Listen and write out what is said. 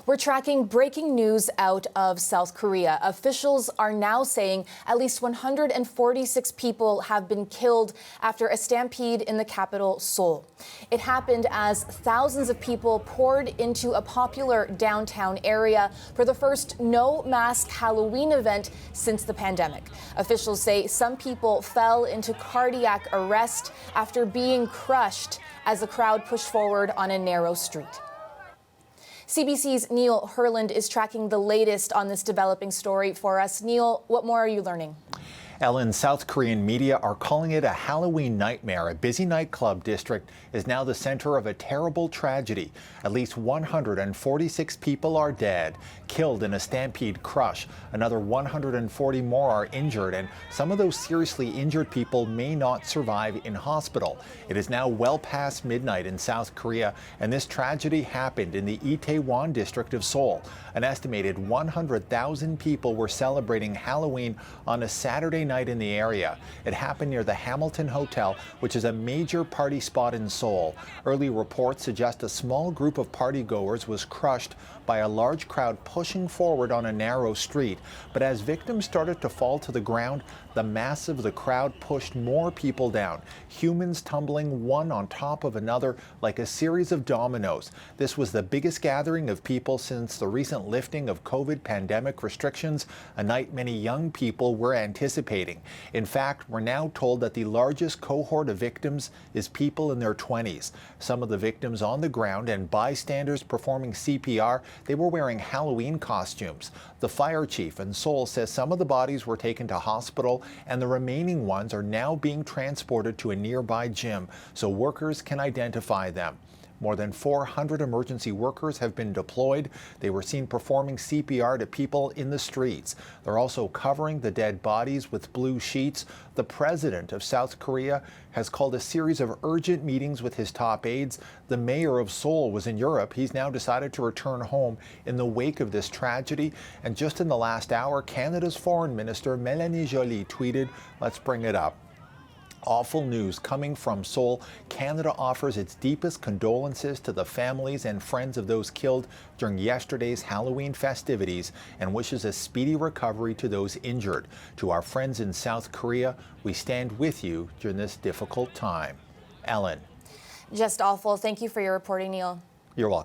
We're tracking breaking news out of South Korea. Officials are now saying at least 146 people have been killed after a stampede in the capital, Seoul. It happened as thousands of people poured into a popular downtown area for the first no-mask Halloween event since the pandemic. Officials say some people fell into cardiac arrest after being crushed as the crowd pushed forward on a narrow street. CBC's Neil Herland is tracking the latest on this developing story for us. Neil, what more are you learning? Ellen, South Korean media are calling it a Halloween nightmare. A busy nightclub district is now the center of a terrible tragedy. At least 146 people are dead, killed in a stampede crush. Another 140 more are injured, and some of those seriously injured people may not survive in hospital. It is now well past midnight in South Korea, and this tragedy happened in the Itaewon district of Seoul. An estimated 100,000 people were celebrating Halloween on a Saturday night in the area. It happened near the Hamilton Hotel, which is a major party spot in Seoul. Early reports suggest a small group of partygoers was crushed by a large crowd pushing forward on a narrow street. But as victims started to fall to the ground, the mass of the crowd pushed more people down, humans tumbling one on top of another like a series of dominoes. This was the biggest gathering of people since the recent lifting of COVID pandemic restrictions, a night many young people were anticipating. In fact, we're now told that the largest cohort of victims is people in their 20s. Some of the victims on the ground and bystanders performing CPR, they were wearing Halloween costumes. The fire chief in Seoul says some of the bodies were taken to hospital and the remaining ones are now being transported to a nearby gym so workers can identify them. More than 400 emergency workers have been deployed. They were seen performing CPR to people in the streets. They're also covering the dead bodies with blue sheets. The president of South Korea has called a series of urgent meetings with his top aides. The mayor of Seoul was in Europe. He's now decided to return home in the wake of this tragedy. And just in the last hour, Canada's foreign minister, Mélanie Joly, tweeted, "Let's bring it up." Awful news coming from Seoul. Canada offers its deepest condolences to the families and friends of those killed during yesterday's Halloween festivities and wishes a speedy recovery to those injured. To our friends in South Korea, we stand with you during this difficult time. Ellen. Just awful. Thank you for your reporting, Neil. You're welcome.